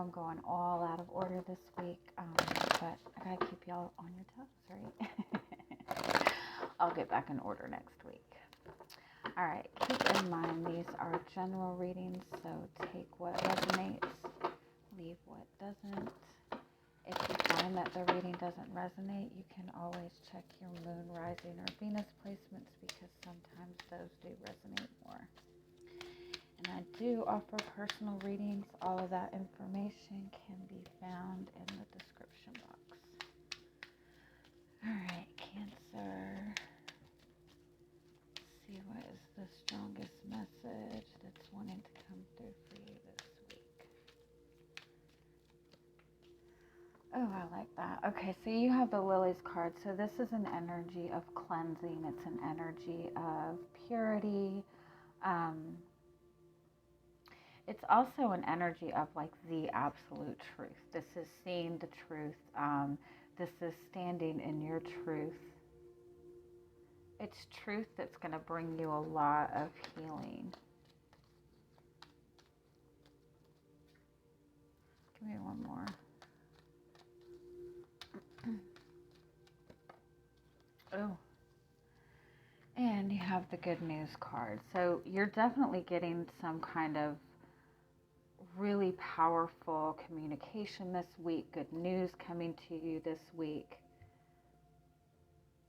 I'm going all out of order this week, but I gotta keep y'all on your toes, right? I'll get back in order next week. All right, keep in mind these are general readings, so take what resonates, leave what doesn't. If you find that the reading doesn't resonate, you can always check your moon, rising, or Venus placements because sometimes those do resonate more. And I do offer personal readings. All of that information can be found in the description box. All right, Cancer. Let's see what is the strongest message that's wanting to come through for you this week. Oh, I like that. Okay, so you have the Lilies card. So this is an energy of cleansing. It's an energy of purity. It's also an energy of like the absolute truth. This is seeing the truth. This is standing in your truth. It's truth that's going to bring you a lot of healing. Give me one more. Oh. And you have the good news card. So you're definitely getting some kind of really powerful communication this week. Good news coming to you this week.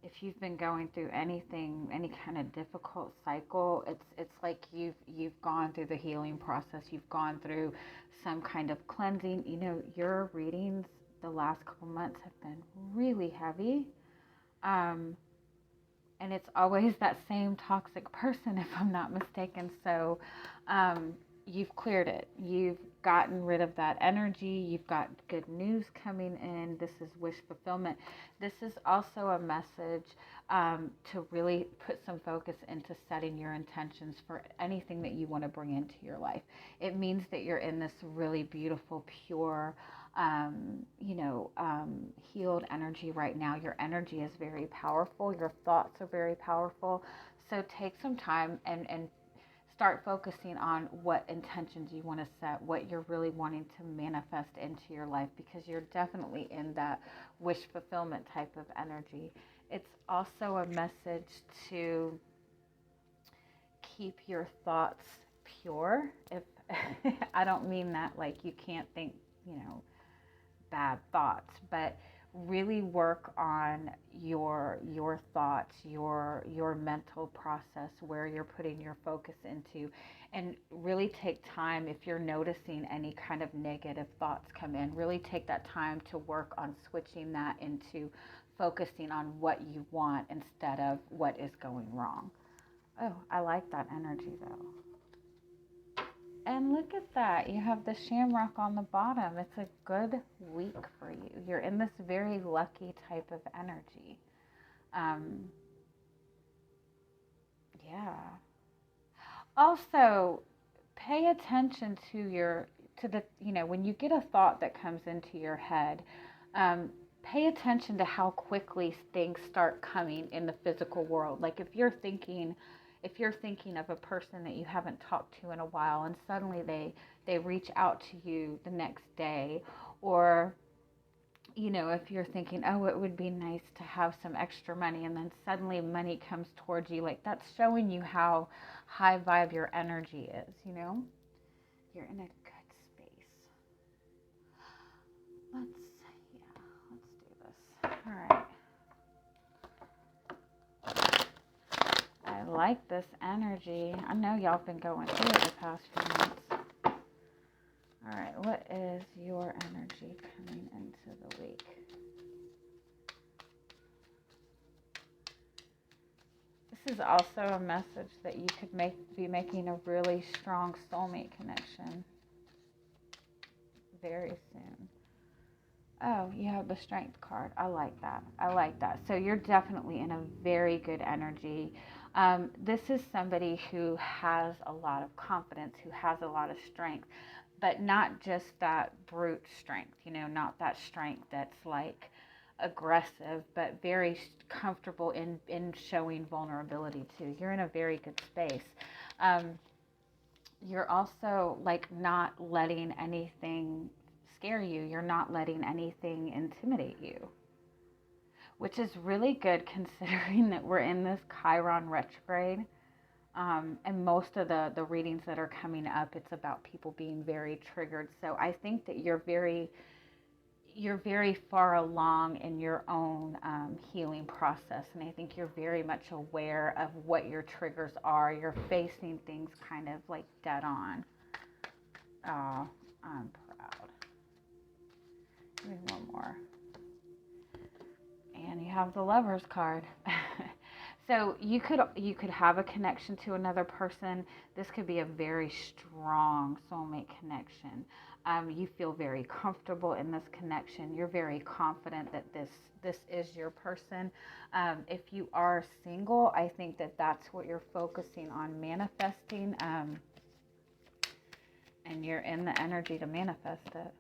If you've been going through anything, any kind of difficult cycle, it's like you've gone through the healing process. You've gone through some kind of cleansing. You know, your readings the last couple months have been really heavy. And it's always that same toxic person, if I'm not mistaken. So you've cleared it. You've gotten rid of that energy. You've got good news coming in. This is wish fulfillment. This is also a message to really put some focus into setting your intentions for anything that you want to bring into your life. It means that you're in this really beautiful, pure, healed energy right now. Your energy is very powerful. Your thoughts are very powerful. So take some time and start focusing on what intentions you want to set, what you're really wanting to manifest into your life, because you're definitely in that wish fulfillment type of energy. It's also a message to keep your thoughts pure. If I don't mean that like you can't think, bad thoughts, but really work on your thoughts, your mental process, where you're putting your focus into, and really take time. If you're noticing any kind of negative thoughts come in, really take that time to work on switching that into focusing on what you want instead of what is going wrong. Oh, I like that energy though. And look at that. You have the shamrock on the bottom. It's a good week for you. You're in this very lucky type of energy. Yeah. Also, pay attention to when you get a thought that comes into your head, pay attention to how quickly things start coming in the physical world. Like if you're thinking of a person that you haven't talked to in a while and suddenly they reach out to you the next day, or if you're thinking, oh, it would be nice to have some extra money, and then suddenly money comes towards you, like that's showing you how high vibe your energy is. You're in a good space. Let's do this. All right. I like this energy. I know y'all been going through it the past few months. All right, what is your energy coming into the week? This is also a message that you could be making a really strong soulmate connection very soon. Oh, you have the Strength card. I like that. So you're definitely in a very good energy. This is somebody who has a lot of confidence, who has a lot of strength, but not just that brute strength, not that strength that's like aggressive, but very comfortable in showing vulnerability too. You're in a very good space. You're also like not letting anything scare you. You're not letting anything intimidate you, which is really good considering that we're in this Chiron retrograde. And most of the readings that are coming up, it's about people being very triggered. So I think that you're very far along in your own healing process. And I think you're very much aware of what your triggers are. You're facing things kind of like dead on. Oh, I'm proud. Give me one more. And you have the Lovers card. So you could have a connection to another person. This could be a very strong soulmate connection. You feel very comfortable in this connection. You're very confident that this is your person. If you are single, I think that that's what you're focusing on manifesting. And you're in the energy to manifest it.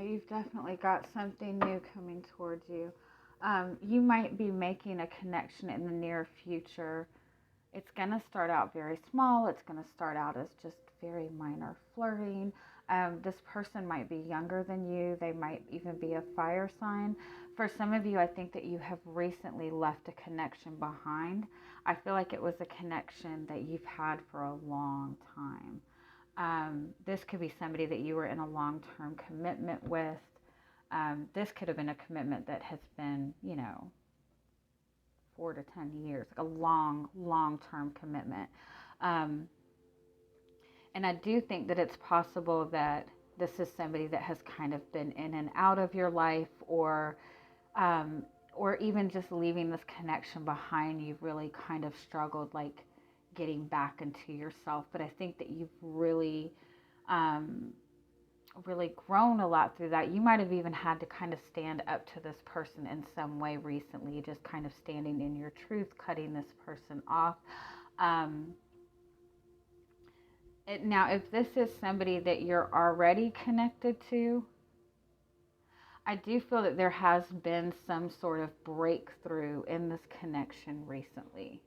You've definitely got something new coming towards you. You might be making a connection in the near future. It's going to start out very small. It's going to start out as just very minor flirting. This person might be younger than you. They might even be a fire sign. For some of you, I think that you have recently left a connection behind. I feel like it was a connection that you've had for a long time. This could be somebody that you were in a long-term commitment with. This could have been a commitment that has been, 4 to 10 years, like a long-term commitment. And I do think that it's possible that this is somebody that has kind of been in and out of your life, or even just leaving this connection behind. You've really kind of struggled, like, getting back into yourself. But I think that you've really grown a lot through that. You might have even had to kind of stand up to this person in some way recently, just kind of standing in your truth, cutting this person off. Now, if this is somebody that you're already connected to, I do feel that there has been some sort of breakthrough in this connection recently.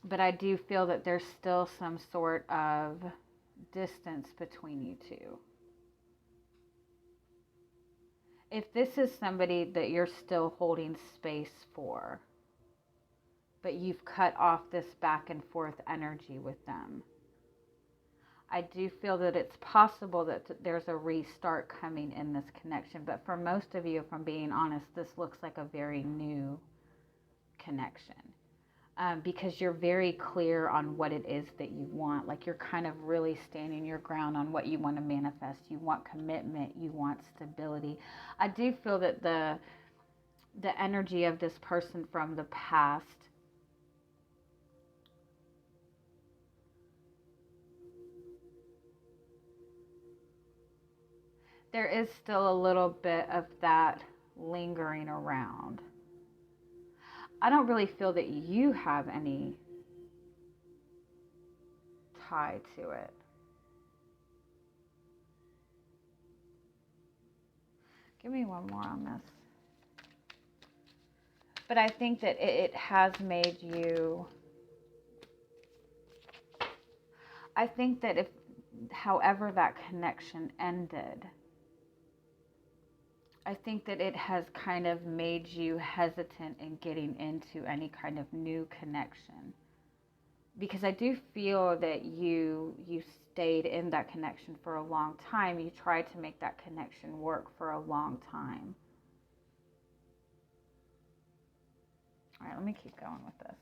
But I do feel that there's still some sort of distance between you two. If this is somebody that you're still holding space for, but you've cut off this back and forth energy with them, I do feel that it's possible that there's a restart coming in this connection. But for most of you, if I'm being honest, this looks like a very new connection. Because you're very clear on what it is that you want. Like, you're kind of really standing your ground on what you want to manifest. You want commitment. You want stability. I do feel that the energy of this person from the past there is still a little bit of that lingering around. I don't really feel that you have any tie to it. Give me one more on this. But I think that it has made you... I think that however that connection ended, I think that it has kind of made you hesitant in getting into any kind of new connection. Because I do feel that you stayed in that connection for a long time. You tried to make that connection work for a long time. All right, let me keep going with this.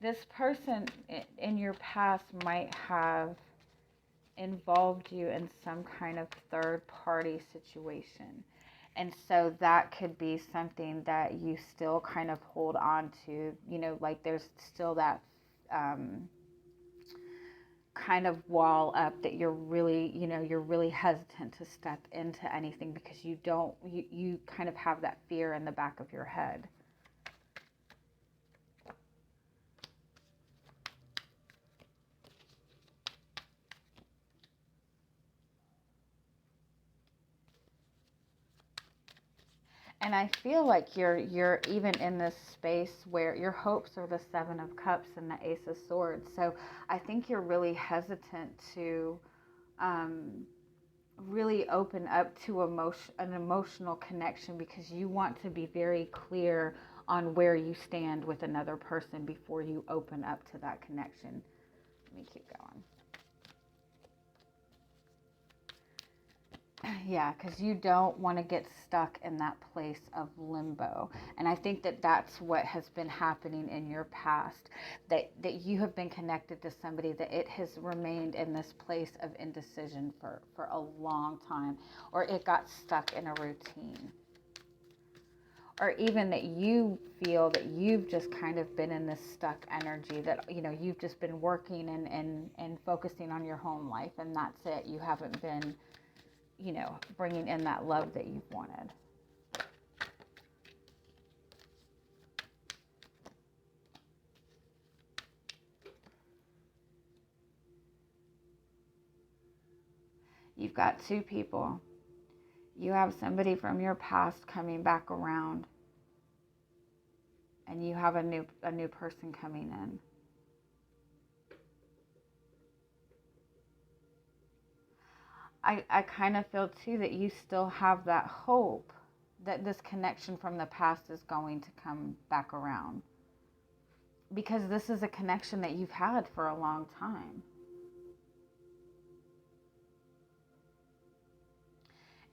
This person in your past might have involved you in some kind of third-party situation. And so that could be something that you still kind of hold on to, you know, like there's still that kind of wall up that you're really, you know, you're really hesitant to step into anything because you kind of have that fear in the back of your head. And I feel like you're even in this space where your hopes are the Seven of Cups and the Ace of Swords. So I think you're really hesitant to really open up to an emotional connection because you want to be very clear on where you stand with another person before you open up to that connection. Let me keep going. Yeah, because you don't want to get stuck in that place of limbo. And I think that that's what has been happening in your past, that you have been connected to somebody that it has remained in this place of indecision for a long time, or it got stuck in a routine. Or even that you feel that you've just kind of been in this stuck energy that, you know, you've just been working and focusing on your home life, and that's it. You haven't been, you know, bringing in that love that you've wanted. You've got two people. You have somebody from your past coming back around, and you have a new person coming in. I kind of feel too that you still have that hope that this connection from the past is going to come back around, because this is a connection that you've had for a long time.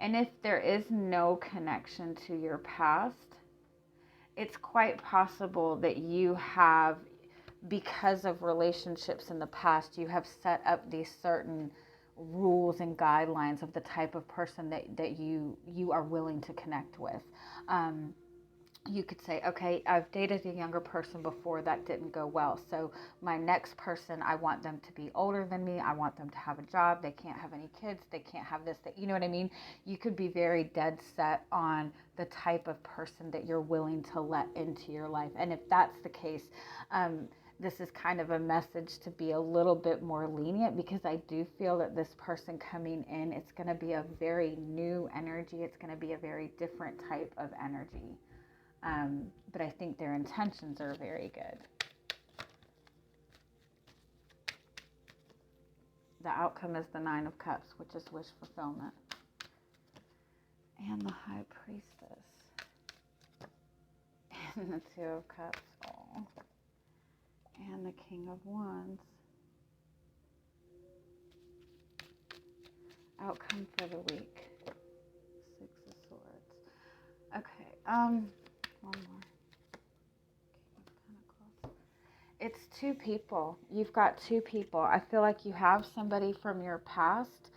And if there is no connection to your past, it's quite possible that you have, because of relationships in the past, you have set up these certain rules and guidelines of the type of person that you are willing to connect with. You could say, okay, I've dated a younger person before, that didn't go well. So my next person, I want them to be older than me. I want them to have a job. They can't have any kids. They can't have this, that, you know what I mean? You could be very dead set on the type of person that you're willing to let into your life. And if that's the case, this is kind of a message to be a little bit more lenient, because I do feel that this person coming in, it's going to be a very new energy. It's going to be a very different type of energy. But I think their intentions are very good. The outcome is the Nine of Cups, which is wish fulfillment. And the High Priestess. And the Two of Cups. Oh. And the King of Wands. Outcome for the week. Six of Swords. Okay, one more. It's two people. You've got two people. I feel like you have somebody from your past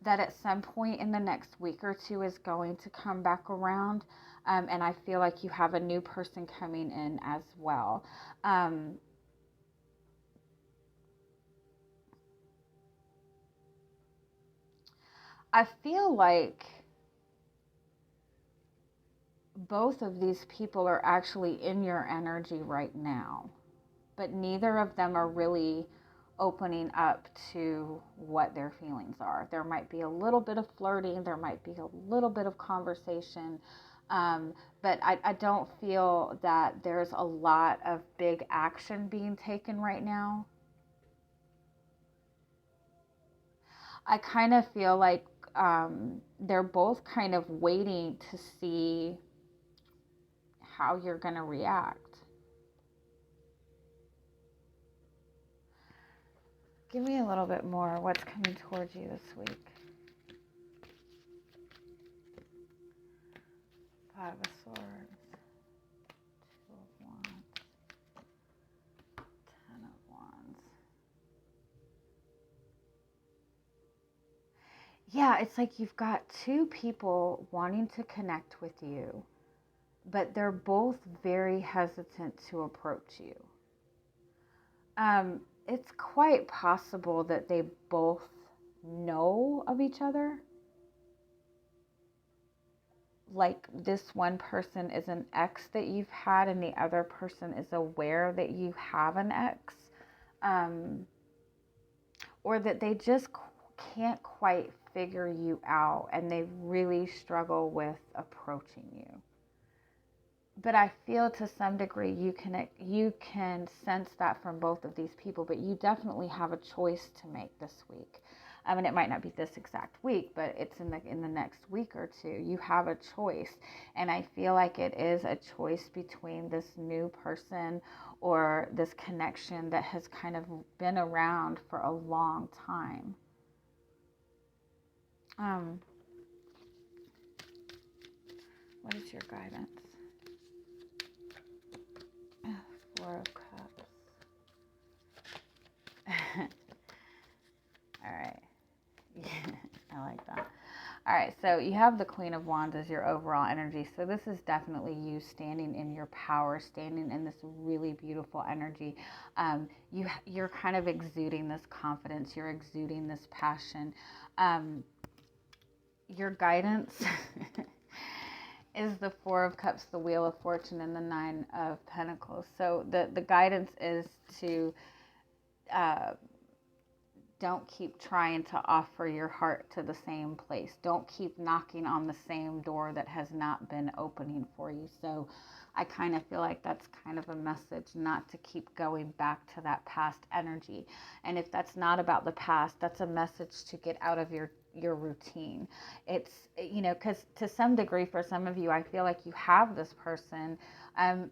that at some point in the next week or two is going to come back around. And I feel like you have a new person coming in as well. I feel like both of these people are actually in your energy right now, but neither of them are really opening up to what their feelings are. There might be a little bit of flirting, there might be a little bit of conversation, but I don't feel that there's a lot of big action being taken right now. I kind of feel like they're both kind of waiting to see how you're going to react. Give me a little bit more. What's coming towards you this week? Five of Swords. Two of Wands. 10 of Wands. yeah, it's like you've got two people wanting to connect with you, but they're both very hesitant to approach you. It's quite possible that they both know of each other. Like this one person is an ex that you've had, and the other person is aware that you have an ex. Or that they just can't quite figure you out and they really struggle with approaching you. But I feel to some degree you can sense that from both of these people, but you definitely have a choice to make this week. I mean, it might not be this exact week, but it's in the next week or two. You have a choice, and I feel like it is a choice between this new person or this connection that has kind of been around for a long time. What is your guidance? Four of Cups. All right. Yeah, I like that. All right, so you have the Queen of Wands as your overall energy. So this is definitely you standing in your power, standing in this really beautiful energy. You're kind of exuding this confidence. You're exuding this passion. Your guidance is the Four of Cups, the Wheel of Fortune, and the Nine of Pentacles. So the guidance is to don't keep trying to offer your heart to the same place. Don't keep knocking on the same door that has not been opening for you. So I kind of feel like that's kind of a message not to keep going back to that past energy. And if that's not about the past, that's a message to get out of your routine. It's, because to some degree, for some of you, I feel like you have this person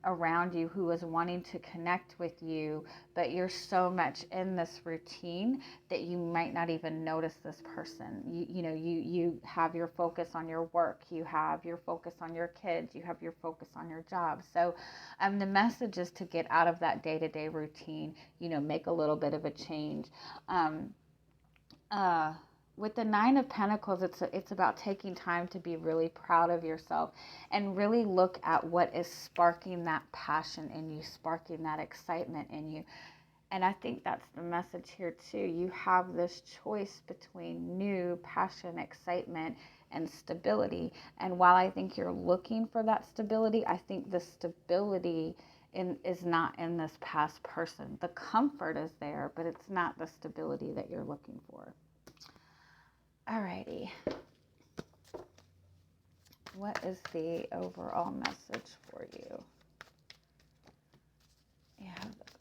around you who is wanting to connect with you, but you're so much in this routine that you might not even notice this person. You have your focus on your work, you have your focus on your kids, you have your focus on your job. So the message is to get out of that day-to-day routine, make a little bit of a change. With the Nine of Pentacles, it's about taking time to be really proud of yourself and really look at what is sparking that passion in you, sparking that excitement in you. And I think that's the message here too. You have this choice between new passion, excitement, and stability. And while I think you're looking for that stability, I think the stability is not in this past person. The comfort is there, but it's not the stability that you're looking for. Alrighty. What is the overall message for you? Yeah,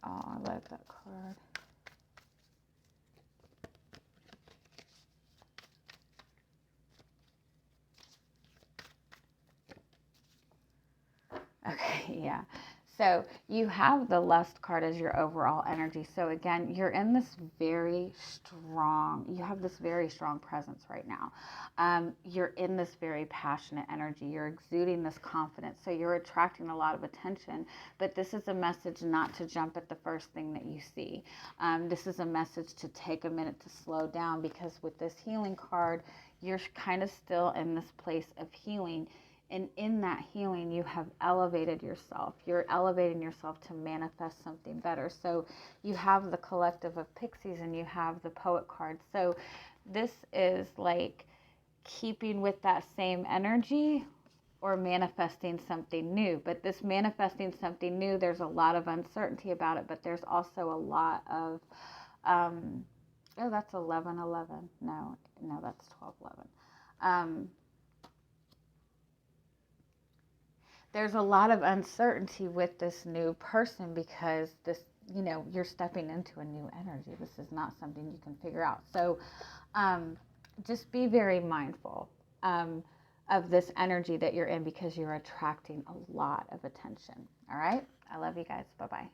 oh, I like that card. Okay, yeah. So you have the Lust card as your overall energy. So again, you're in this very strong, you have this very strong presence right now. You're in this very passionate energy. You're exuding this confidence. So you're attracting a lot of attention, but this is a message not to jump at the first thing that you see. This is a message to take a minute to slow down, because with this healing card, you're kind of still in this place of healing. And in that healing, you have elevated yourself. You're elevating yourself to manifest something better. So you have the Collective of Pixies and you have the Poet card. So this is like keeping with that same energy or manifesting something new. But this manifesting something new, there's a lot of uncertainty about it, but there's also a lot of, oh, that's 11:11. No, that's 12:11. There's a lot of uncertainty with this new person, because this, you're stepping into a new energy. This is not something you can figure out. So just be very mindful of this energy that you're in, because you're attracting a lot of attention. All right. I love you guys. Bye-bye.